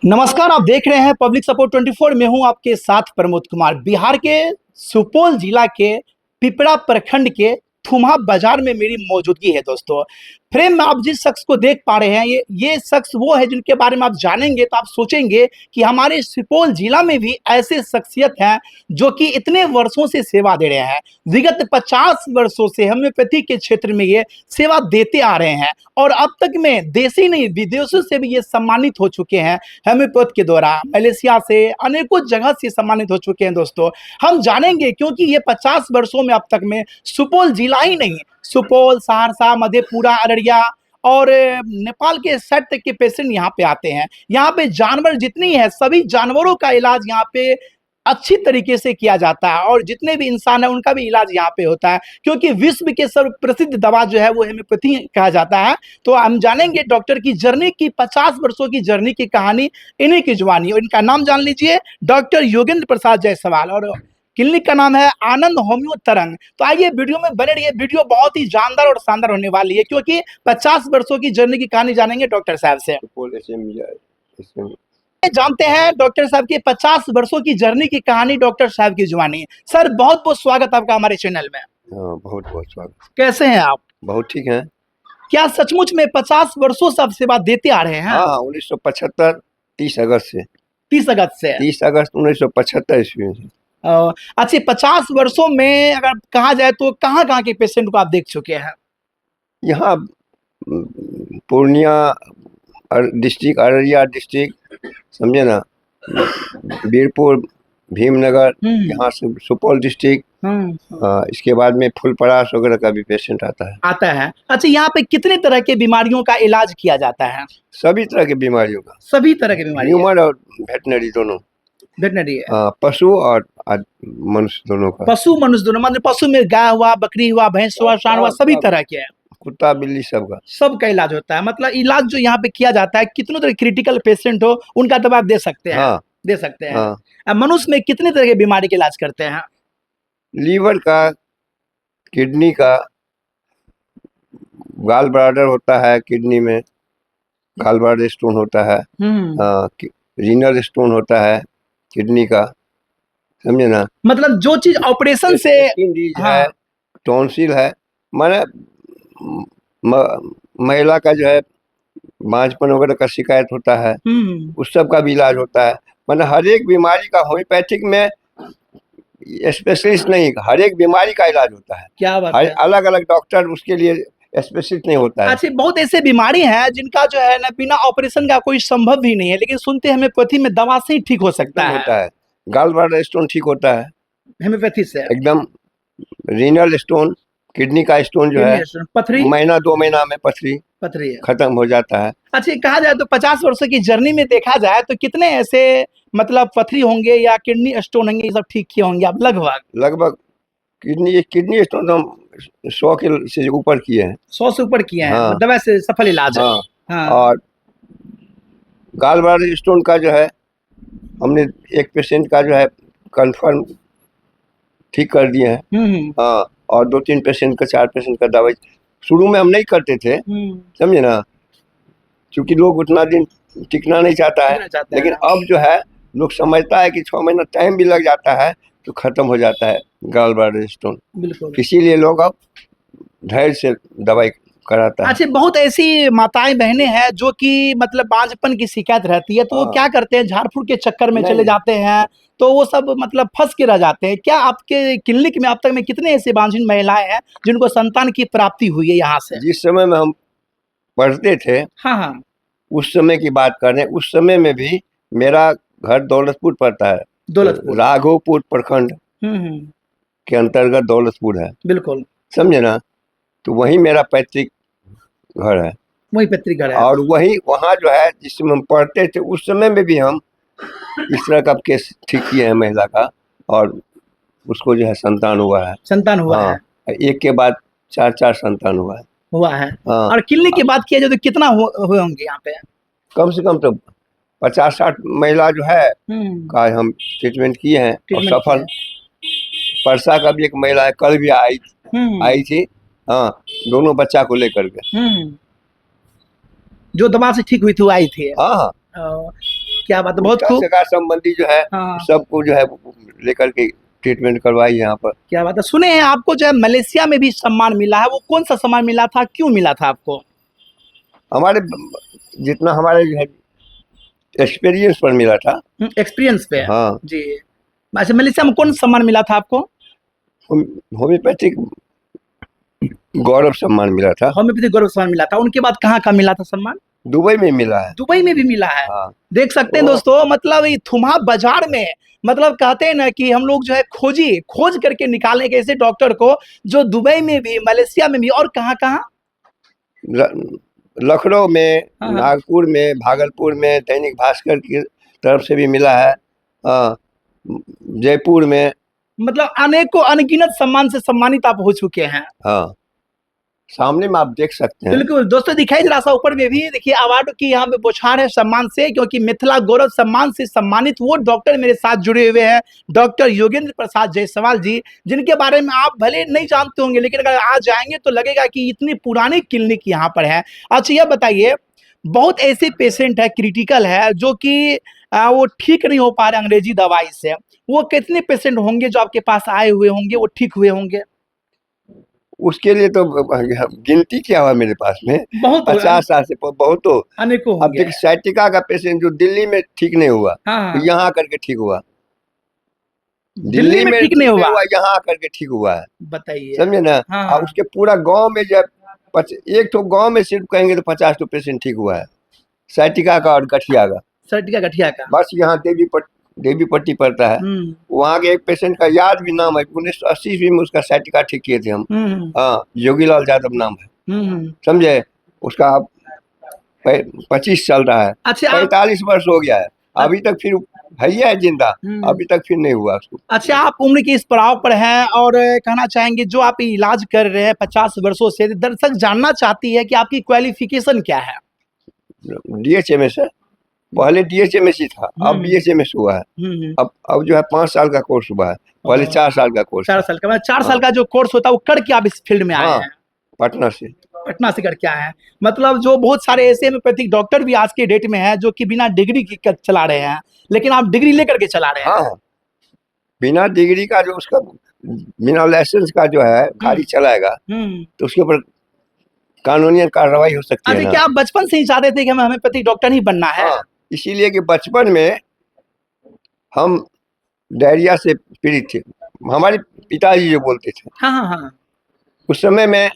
नमस्कार, आप देख रहे हैं पब्लिक सपोर्ट 24। में हूं आपके साथ प्रमोद कुमार। बिहार के सुपौल जिला के पिपरा प्रखंड के थुम्हा बाजार में मेरी मौजूदगी है दोस्तों। फ्रेम में आप जिस शख्स को देख पा रहे हैं, ये शख्स वो है जिनके बारे में आप जानेंगे तो आप सोचेंगे कि हमारे सुपौल जिला में भी ऐसे शख्सियत हैं जो कि इतने वर्षों से सेवा दे रहे हैं। विगत 50 वर्षों से होम्योपैथी के क्षेत्र में ये सेवा देते आ रहे हैं और अब तक में देशी नहीं विदेशों से भी ये सम्मानित हो चुके हैं। होम्योपैथ के द्वारा मलेशिया से अनेकों जगह से सम्मानित हो चुके हैं दोस्तों। हम जानेंगे क्योंकि ये 50 वर्षों में अब तक में सुपौल जिला ही नहीं, सुपौल, सहरसा, मधेपुरा, अररिया और नेपाल के साइड तक के पेशेंट यहाँ पे आते हैं। यहाँ पे जानवर जितनी है सभी जानवरों का इलाज यहाँ पे अच्छी तरीके से किया जाता है और जितने भी इंसान है उनका भी इलाज यहाँ पे होता है, क्योंकि विश्व के सर्व प्रसिद्ध दवा जो है वो होम्योपैथी कहा जाता है। तो हम जानेंगे डॉक्टर की जर्नी की, 50 वर्षों की जर्नी की कहानी इन्हीं की जुबानी। और इनका नाम जान लीजिए, डॉक्टर योगेंद्र प्रसाद जायसवाल, और क्लिनिक का नाम है आनंद होम्यो तरंग। तो आइए वीडियो में बने रहिए, वीडियो बहुत ही जानदार और शानदार होने वाली है क्योंकि 50 वर्षों की जर्नी की कहानी जानेंगे डॉक्टर साहब से। जानते हैं डॉक्टर साहब की 50 वर्षों की जर्नी की कहानी डॉक्टर साहब की जुबानी। सर बहुत बहुत स्वागत आपका हमारे चैनल में। बहुत बहुत स्वागत। कैसे हैं आप? बहुत ठीक है। क्या सचमुच में 50 वर्षों से आप सेवा देते आ रहे हैं? हाँ, 1975 30 अगस्त से 30 अगस्त से 30 अगस्त 1975 ईस्वी से। अच्छा, 50 वर्षों में अगर कहा जाए तो कहाँ कहाँ के पेशेंट को आप देख चुके हैं? यहाँ पूर्णिया डिस्ट्रिक्ट, अररिया डिस्ट्रिक्ट, समझे ना, बीरपुर, भीमनगर, यहाँ से सुपौल डिस्ट्रिक्ट, इसके बाद में फुलपरास वगैरह का भी पेशेंट आता है। अच्छा, यहाँ पे कितने तरह के बीमारियों का इलाज किया जाता है? सभी तरह की बीमारियों का, सभी तरह की बीमारी, ह्यूमन और वेटनरी दोनों। वेटनरी, पशु और मनुष्य दोनों का। पशु मनुष्य दोनों, मतलब पशु में गाय हुआ, बकरी हुआ, भैंस हुआ, सांड हुआ, सभी तरह के, कुत्ता बिल्ली सबका इलाज होता है। मतलब इलाज जो यहाँ पे किया जाता है, कितने तरह क्रिटिकल पेशेंट हो उनका दवा आप दे सकते हैं। हाँ, दे सकते हैं। हाँ। मनुष्य में कितने तरह के बीमारी के इलाज करते हैं? लीवर का, किडनी का, गाल ब्लाडर होता है, किडनी में गाल ब्लाडर स्टोन होता है, रीनल स्टोन होता है किडनी का, समझे ना। मतलब जो चीज ऑपरेशन से है, टॉन्सिल है, माने महिला का जो है बांझपन वगैरह का शिकायत होता है, उस सब का भी इलाज होता है। माने हर एक बीमारी का होम्योपैथिक में स्पेशलिस्ट नहीं, हर एक बीमारी का इलाज होता है। क्या बात है? अलग अलग डॉक्टर उसके लिए स्पेशलिस्ट नहीं होता है। अच्छा, बहुत ऐसे बीमारी हैं जिनका जो है ना बिना ऑपरेशन का कोई संभव भी नहीं है, लेकिन सुनते हैं होम्योपैथी में दवा से ही ठीक हो सकता है। गाल ब्लाडर स्टोन ठीक होता है होम्योपैथी से एकदम। रीनल स्टोन, किडनी का स्टोन जो है, पथरी, महीना 2 महीना में पथरी खत्म हो जाता है। अच्छा, कहा जाए तो 50 वर्षों की जर्नी में देखा जाए तो कितने ऐसे मतलब पथरी होंगे या किडनी स्टोन होंगे, ये सब ठीक किए होंगे आप? लगभग किडनी स्टोन तो 100 के से ऊपर किए हैं। 100 से ऊपर किए हैं। हाँ, दवा से सफल इलाज है। हाँ। और गाल ब्लाडर स्टोन का जो है हमने एक पेशेंट का जो है कंफर्म ठीक कर दिए हैं। हाँ, और 2-3 पेशेंट का, 4 पेशेंट का दवाई शुरू में हम नहीं करते थे, समझे ना, क्योंकि लोग उतना दिन टिकना नहीं चाहता है। लेकिन अब जो है लोग समझता है कि 6 महीना टाइम भी लग जाता है तो खत्म हो जाता है गाल ब्लाडर स्टोन। बिल्कुल, इसीलिए लोग अब धैर्य से दवाई कराता है। अच्छा, बहुत ऐसी माताएं बहनें हैं जो कि मतलब बांझपन की शिकायत रहती है, तो वो क्या करते हैं, झाड़ फूक के चक्कर में चले जाते हैं, तो वो सब मतलब फंस के रह जाते हैं। क्या आपके क्लिनिक में अब तक में कितने ऐसे बांझिन महिलाएं हैं जिनको संतान की प्राप्ति हुई है यहाँ से? जिस समय में हम पढ़ते थे, हाँ, उस समय की बात कर रहे हैं, उस समय में भी मेरा घर दौलतपुर पड़ता है, राघोपुर प्रखंड के अंतर्गत दौलतपुर है। बिल्कुल, समझे ना। तो वही मेरा पैतृक घर है, वही पैतृक घर है। और वही वहाँ जो है जिस समय हम पढ़ते थे उस समय में भी हम इस तरह का केस ठीक किए हैं महिला का, और उसको जो है संतान हुआ है। एक के बाद 4 संतान हुआ है। हाँ। और क्लिनिक की बात किया जाए तो कितना हुए होंगे यहाँ पे? कम से कम तो 50-60 महिला जो है का हम ट्रीटमेंट किए हैं और सफल। परसा का भी एक महिला है, कल भी आई थी। हाँ, दोनों बच्चा को लेकर के, जो दवा से ठीक हुई थी वो आई थी। हाँ। क्या बात है, बहुत खूब। सरकार संबंधी जो है हाँ। सबको जो है लेकर के ट्रीटमेंट करवाई यहाँ पर। क्या बात है, सुने हैं आपको जो है मलेशिया में भी सम्मान मिला है, वो कौन सा सम्मान मिला था, क्यों मिला था आपको? हमारे जितना हमारे जो है एक्सपीरियंस पर मिला था। एक्सपीरियंस पे? हाँ जी। अच्छा, मलेशिया में कौन सम्मान मिला था आपको? होम्योपैथिक गौरव सम्मान मिला था। होम्योपैथिक गौरव सम्मान मिला था। उनके बाद कहाँ का मिला था सम्मान? दुबई में मिला है। दुबई में भी मिला है? हाँ। देख सकते हैं दोस्तों, मतलब ये थुमा बाजार में, मतलब कहते हैं ना कि हम लोग जो है खोज करके निकालेंगे ऐसे डॉक्टर को जो दुबई में भी, मलेशिया में भी, और कहाँ कहाँ? लखनऊ में, हाँ। नागपुर में, भागलपुर में, दैनिक भास्कर की तरफ से भी मिला है। हाँ, जयपुर में। मतलब अनेकों अनगिनत सम्मान से सम्मानित आप हो चुके हैं। हाँ, सामने में आप देख सकते हैं। बिल्कुल दोस्तों, दिखाई जरा सा ऊपर में भी देखिए अवार्ड की यहाँ पे बौछार है सम्मान से, क्योंकि मिथिला गौरव सम्मान से सम्मानित वो डॉक्टर मेरे साथ जुड़े हुए हैं, डॉक्टर योगेंद्र प्रसाद जायसवाल जी, जिनके बारे में आप भले नहीं जानते होंगे, लेकिन अगर आज जाएंगे तो लगेगा कि इतनी पुरानी क्लिनिक यहाँ पर है। अच्छा, यह बताइए, बहुत ऐसे पेशेंट है, क्रिटिकल है, जो कि वो ठीक नहीं हो पा रहे अंग्रेजी दवाई से, वो कितने पेशेंट होंगे जो आपके पास आए हुए होंगे, वो ठीक हुए होंगे? उसके लिए तो गिनती क्या हुआ मेरे पास में, बहुत 50 साल से बहुत हो। अनेकों अब होंगे। देख, साइटिका का पेशेंट जो दिल्ली में ठीक नहीं हुआ, हाँ। यहाँ आकर के ठीक हुआ। दिल्ली में ठीक नहीं हुआ, यहाँ आकर के ठीक हुआ है। बताइए, समझे ना। हाँ। और उसके पूरा गांव में जब एक तो गांव में सिर्फ कहेंगे तो 50 तो पेशेंट ठीक हुआ है, साइटिका का और गठिया का। सर्टिका गठिया का? बस यहाँ देवी पट्टी पड़ता है, वहाँ के एक पेशेंट का याद भी नाम है, 1980 ईस्वी में उसका साइटिका ठीक किए थे हम। हाँ, योगीलाल यादव नाम है। समझे, उसका 25 चल रहा है। अच्छा, 45 वर्ष हो गया है, अभी तक फिर है जिंदा, अभी तक फिर नहीं हुआ उसको। अच्छा, आप उम्र के इस पड़ाव पर हैं और कहना चाहेंगे जो आप इलाज कर रहे हैं 50 वर्षों से, दर्शक जानना चाहती है कि आपकी क्वालिफिकेशन क्या है? DHMS है, पहले DHMS ही था, अब BHMS हुआ है। अब जो है 5 साल का कोर्स हुआ है, पहले 4 साल का कोर्स। 4 साल का, मतलब 4 साल का जो कोर्स होता है वो करके आप इस फील्ड में आए हैं? पटना से। पटना से करके आए हैं। मतलब जो बहुत सारे ऐसे होम्योपैथिक डॉक्टर भी आज के डेट में है जो कि बिना डिग्री के चला रहे हैं, लेकिन आप डिग्री लेकर के चला रहे हैं। हाँ, बिना डिग्री का जो उसका, बिना लाइसेंस का जो है गाड़ी चलाएगा तो उसके ऊपर कानूनी कार्रवाई हो सकती है अच्छा, ना। क्या आप बचपन से ही चाहते थे कि हमें होम्योपैथिक डॉक्टर ही बनना है? हाँ, इसीलिए कि बचपन में हम डायरिया से पीड़ित थे, हमारे पिताजी जो बोलते थे। हाँ। उस समय में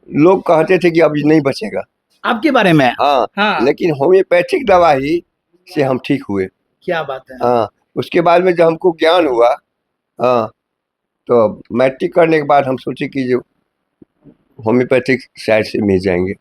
लोग कहते थे कि अब ये नहीं बचेगा आपके बारे में? हाँ। लेकिन होम्योपैथिक दवाई से हम ठीक हुए। क्या बात है। हाँ, उसके बाद में जब हमको ज्ञान हुआ, हाँ, तो मैट्रिक करने के बाद हम सोचे कि जो होम्योपैथिक साइड से मिल जाएंगे।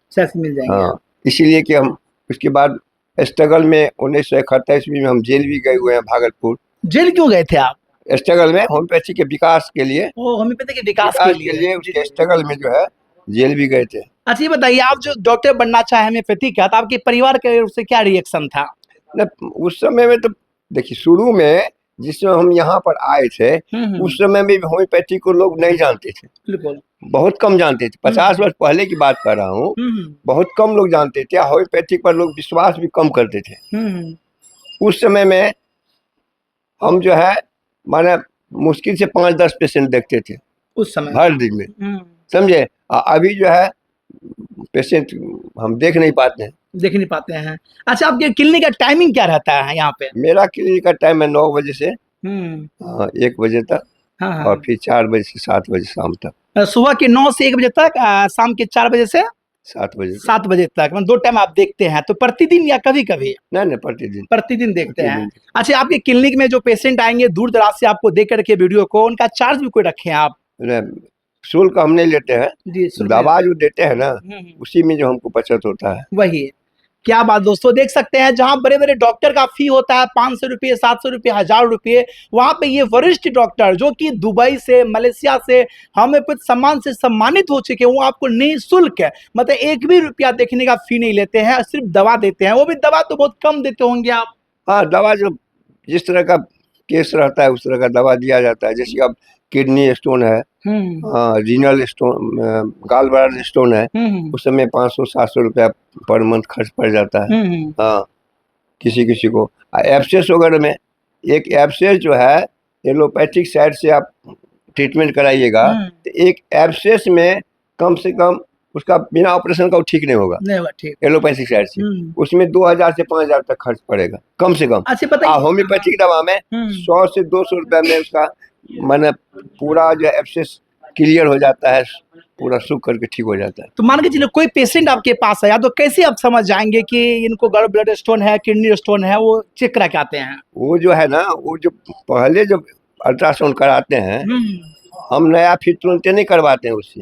हाँ, इसीलिए कि हम उसके बाद स्ट्रगल में 1971 ईस्वी में हम जेल भी गए हुए हैं, भागलपुर। जेल क्यों गए थे आप? स्ट्रगल में होम्योपैथी के विकास के लिए। होम्योपैथी के विकास के लिए उसके स्ट्रगल में जो है जेल भी गए थे। अच्छा, ये बताइए, आप जो डॉक्टर बनना चाहे होम्योपैथी का, तो आपके परिवार के ओर से क्या रिएक्शन था? न, उस समय में तो देखिए, शुरू में जिस समय हम यहाँ पर आए थे, उस समय में होम्योपैथी को लोग नहीं जानते थे, बिल्कुल बहुत कम जानते थे। 50 वर्ष पहले की बात कर रहा हूँ, बहुत कम लोग जानते थे, होम्योपैथिक पर लोग विश्वास भी कम करते थे। उस समय में हम जो है माने मुश्किल से 5-10 पेशेंट देखते थे उस समय हर दिन में। समझे, अभी जो है पेशेंट हम देख नहीं पाते हैं। अच्छा, आपके क्लिनिक का टाइमिंग क्या रहता है यहाँ पे? मेरा क्लिनिक का टाइम है 9 बजे से 1 बजे तक। हाँ। और फिर 4 बजे से 7 बजे शाम तक। सुबह के 9 से 1 बजे तक, शाम के 4 बजे से 7 बजे तक, मतलब 2 टाइम आप देखते हैं? तो प्रतिदिन या कभी कभी? नहीं, प्रतिदिन देखते हैं। अच्छा, आपके क्लिनिक में जो पेशेंट आएंगे दूर दराज से आपको देख करके वीडियो को, उनका चार्ज भी कोई रखे हैं आप? शुल्क हम नहीं लेते हैं, दवा जो देते हैं ना उसी में जो हमको बचत होता है वही। क्या बात दोस्तों, देख सकते हैं जहां बड़े बड़े डॉक्टर का फी होता है 500 रुपये, 700 रुपये, 1000 रुपये, वहां पे ये वरिष्ठ डॉक्टर जो कि दुबई से, मलेशिया से होम्योपैथ सम्मान से सम्मानित हो चुके हैं, वो आपको निःशुल्क, मतलब 1 भी रुपया देखने का फी नहीं लेते हैं, सिर्फ दवा देते हैं। वो भी दवा तो बहुत कम देते होंगे आप? हाँ, दवा जो जिस तरह का केस रहता है उस तरह का दवा दिया जाता है। जैसे अब किडनी स्टोन है, renal stone, gall bladder stone है, उस समय 500-700 रुपया पर मंथ खर्च पड़ जाता है। हाँ, किसी किसी को एब्सेस वगैरह में, एक एब्सेस जो है एलोपैथिक साइड से आप ट्रीटमेंट कराइएगा तो एक एब्सेस में कम से कम उसका बिना ऑपरेशन का वो ठीक नहीं होगा, ठीक एलोपैथिक साइड से उसमें 2000 से 5000 तक खर्च पड़ेगा कम से कम। अच्छा बताइए, होम्योपैथिक दवा में 100 से 200 रुपए में उसका माने पूरा जो एब्सेस क्लियर हो जाता है, पूरा सूख करके ठीक हो जाता है। तो मान के चलिए कोई पेशेंट आपके पास आया तो कैसे आप समझ जाएंगे कि इनको गॉल ब्लड स्टोन है, किडनी स्टोन है, वो चेक करा के आते हैं? वो जो है ना, वो जो पहले जब अल्ट्रासाउंड कराते हैं हम नया फिर तुरंत नहीं करवाते हैं उससे,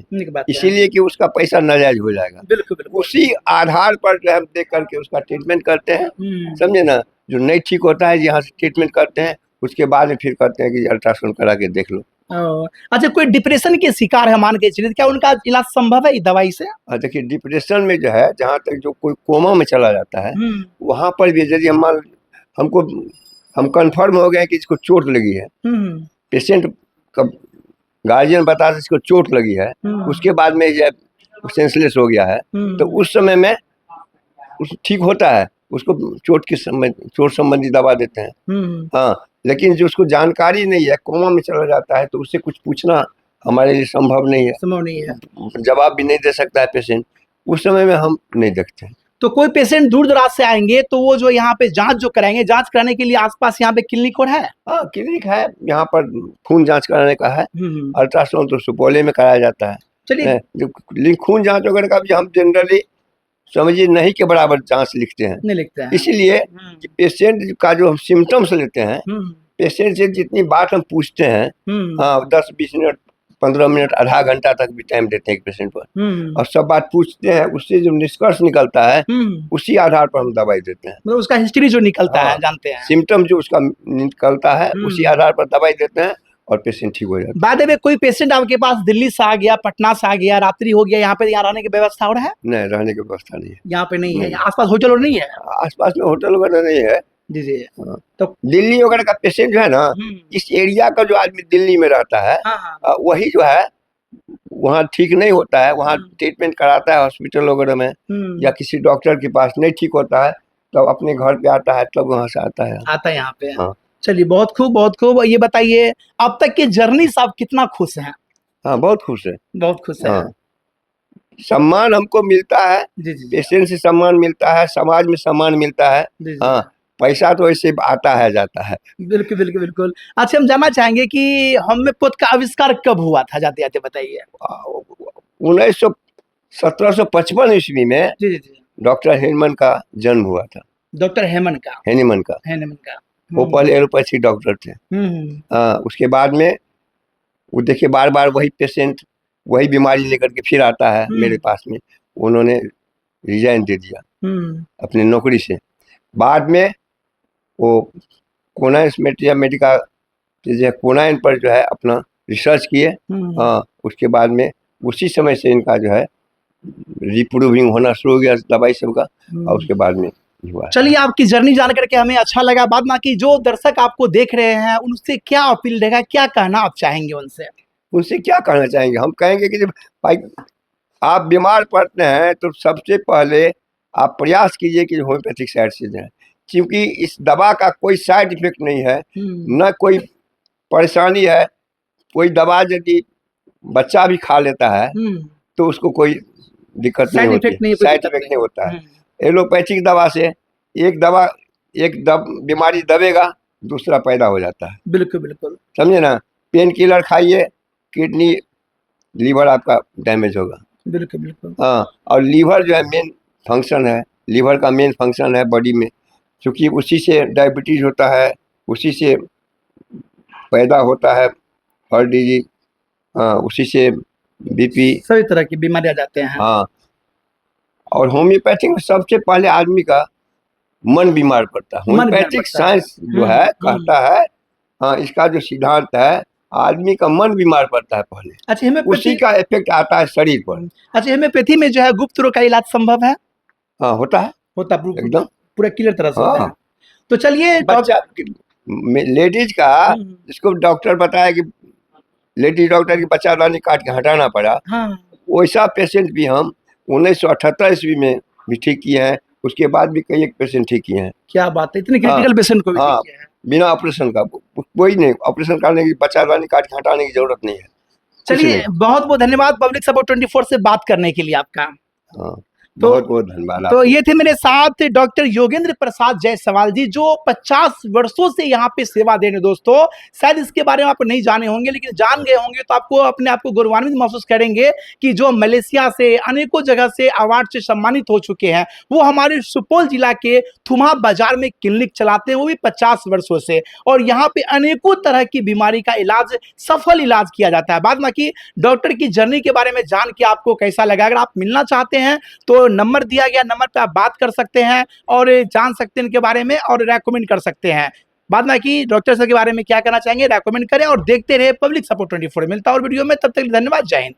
इसीलिए कि उसका पैसा नाजायज हो जाएगा। बिल्कुल बिल्कुल। उसी आधार पर जो हम देख करके उसका ट्रीटमेंट करते हैं, समझे ना। जो नहीं ठीक होता है यहाँ से ट्रीटमेंट करते हैं, उसके बाद में फिर कहते हैं कि अल्ट्रासाउंड करा के देख लो। अच्छा, कोई डिप्रेशन के शिकार है मान के चलिए, क्या उनका इलाज संभव है इस दवाई से? देखिए डिप्रेशन में जो है, जहाँ तक जो कोई कोमा में चला जाता है वहाँ पर भी यदि हम कंफर्म हो गए कि इसको चोट लगी है, पेशेंट का गार्जियन बता दे इसको चोट लगी है, उसके बाद में सेंसलेस हो गया है, तो उस समय में ठीक होता है, उसको चोट संबंधी दवा देते हैं। हाँ, लेकिन जो उसको जानकारी नहीं है, कोमा में चला जाता है, तो उससे कुछ पूछना हमारे लिए संभव नहीं है, जवाब भी नहीं दे सकता है पेशेंट, उस समय में हम नहीं देखते। तो कोई पेशेंट दूर दराज से आएंगे तो वो जो यहाँ पे जांच जो कराएंगे, जांच कराने के लिए आसपास यहाँ पे क्लिनिक और है? हाँ, क्लिनिक है, यहाँ पर खून जांच कराने का है। अल्ट्रासाउंड तो सुपौल में कराया जाता है। चलिए, खून जांच वगैरह का भी हम जनरली समझिए नहीं के बराबर जांच लिखते हैं, इसीलिए कि पेशेंट का जो हम सिम्टम्स लेते हैं, पेशेंट से जितनी बात हम पूछते हैं, हाँ 10-20 मिनट 15 मिनट आधा घंटा तक भी टाइम देते हैं एक पेशेंट पर, और सब बात पूछते हैं, उससे जो निष्कर्ष निकलता है उसी आधार पर हम दवाई देते हैं। मतलब उसका हिस्ट्री जो निकलता है, जानते हैं सिम्टम जो उसका निकलता है उसी आधार पर दवाई देते हैं और पेशेंट ठीक हो जाता है। बाद में कोई पेशेंट आपके पास दिल्ली से आ गया, पटना से आ गया, रात्रि हो गया, यहाँ पे यहाँ रहने की व्यवस्था और है? नहीं, रहने की व्यवस्था नहीं है यहाँ पे, नहीं है। आसपास होटल और नहीं है? आसपास में होटल वगैरह नहीं है जी जी। तो दिल्ली वगैरह का पेशेंट जो है ना, इस एरिया का जो आदमी दिल्ली में रहता है, वही जो है वहाँ ठीक नहीं होता है, वहाँ ट्रीटमेंट कराता है हॉस्पिटल वगैरह में, या किसी डॉक्टर के पास नहीं ठीक होता है तब अपने घर पे आता है, तब वहाँ से आता है यहाँ पे। हाँ। चलिए, बहुत खूब बहुत खूब। ये बताइए, अब तक की जर्नी से आप कितना खुश हैं? हाँ, बहुत खुश है, बहुत खुश है। हाँ। सम्मान हमको मिलता है, पेशेंट से सम्मान मिलता है, समाज में सम्मान मिलता है। हाँ, पैसा तो ऐसे आता है जाता है। बिल्कुल बिल्कुल बिल्कुल। अच्छा, हम जानना चाहेंगे कि होम्योपैथ का आविष्कार कब हुआ था, जाते जाते बताइए। 1755 ईस्वी में डॉक्टर हेनमन का जन्म हुआ था। डॉक्टर हेनमन का वो पहले एलोपैथिक डॉक्टर थे। हाँ, उसके बाद में वो देखिए बार बार वही पेशेंट वही बीमारी लेकर के फिर आता है मेरे पास में, उन्होंने रिजाइन दे दिया अपनी नौकरी से। बाद में वो कोनाइन मेडिका कोनाइन पर जो है अपना रिसर्च किए। हाँ, उसके बाद में उसी समय से इनका जो है रिप्रूविंग होना शुरू हो गया दवाई सब का, और उसके बाद में हुआ। चलिए, आपकी जर्नी जान करके हमें अच्छा लगा। बाद में कि जो दर्शक आपको देख रहे हैं उनसे क्या अपील रहेगा, क्या कहना आप चाहेंगे उनसे? उनसे क्या कहना चाहेंगे, हम कहेंगे कि जब भाई आप बीमार पड़ते हैं तो सबसे पहले आप प्रयास कीजिए कि होम्योपैथिक साइड से जाए, क्योंकि इस दवा का कोई साइड इफेक्ट नहीं है, न कोई परेशानी है। कोई दवा यदि बच्चा भी खा लेता है तो उसको कोई दिक्कत नहीं होती, साइड इफेक्ट नहीं होता है। एलोपैथिक दवा से एक बीमारी दबेगा, दूसरा पैदा हो जाता है। बिल्कुल बिल्कुल, समझे ना। पेन किलर खाइए, किडनी लीवर आपका डैमेज होगा। बिल्कुल बिल्कुल। हाँ, और लीवर जो है मेन फंक्शन है, लीवर का मेन फंक्शन है बॉडी में, क्योंकि उसी से डायबिटीज होता है, उसी से पैदा होता है हार्ट डिजीज, हाँ, उसी से बीपी, सभी तरह की बीमारियां जाते हैं। हाँ, और होम्योपैथिक में सबसे पहले आदमी का मन बीमार पड़ता है। होम्योपैथिक साइंस जो है कहता है, हाँ, इसका जो सिद्धांत है, आदमी का मन बीमार पड़ता है पहले। अच्छा, उसी का इफेक्ट आता है शरीर पर। अच्छा, होम्योपैथी में जो है गुप्त रोग का इलाज संभव है? हाँ, होता है एकदम पूरा क्लियर तरह से होता है। तो चलिए, बच्चा लेडीज का जिसको डॉक्टर बताया कि लेडीज डॉक्टर की बच्चादानी काट के हटाना पड़ा, वैसा पेशेंट भी हम 1978 ईस्वी में भी ठीक किए हैं। उसके बाद भी कई एक पेशेंट ठीक किए हैं। क्या बात है, इतने क्रिटिकल पेशेंट को भी हाँ, ठीक किया है। बिना ऑपरेशन का कोई नहीं, ऑपरेशन करने की, बच्चादानी काट के हटाने की जरूरत नहीं है, कुछ चलिए, नहीं। बहुत बहुत धन्यवाद पब्लिक सपोर्ट 24 से बात करने के लिए आपका। हाँ, तो बहुत बहुत धन्यवाद तो आपको। ये थे मेरे साथ डॉक्टर योगेंद्र प्रसाद जायसवाल जी, जो 50 वर्षों से यहाँ पे सेवा दे रहे हैं दोस्तों। शायद इसके बारे में आप नहीं जाने होंगे, लेकिन जान गए होंगे तो आपको अपने आप को गौरवान्वित महसूस करेंगे कि जो मलेशिया से अनेकों जगह से अवार्ड से सम्मानित हो चुके हैं, वो हमारे सुपौल जिला के थुमा बाजार में क्लिनिक चलाते हैं, वो भी 50 वर्षों से। और यहाँ पे अनेकों तरह की बीमारी का इलाज, सफल इलाज किया जाता है। बाद बाकी डॉक्टर की जर्नी के बारे में जान के आपको कैसा लगा? अगर आप मिलना चाहते हैं तो नंबर दिया गया, नंबर पे आप बात कर सकते हैं और जान सकते हैं इनके बारे में और रेकमेंड कर सकते हैं। बाद में कि डॉक्टर साहब के बारे में क्या कहना चाहेंगे, रेकमेंड करें और देखते रहे पब्लिक सपोर्ट 24। मिलता और वीडियो में, तब तक धन्यवाद, जय हिंद।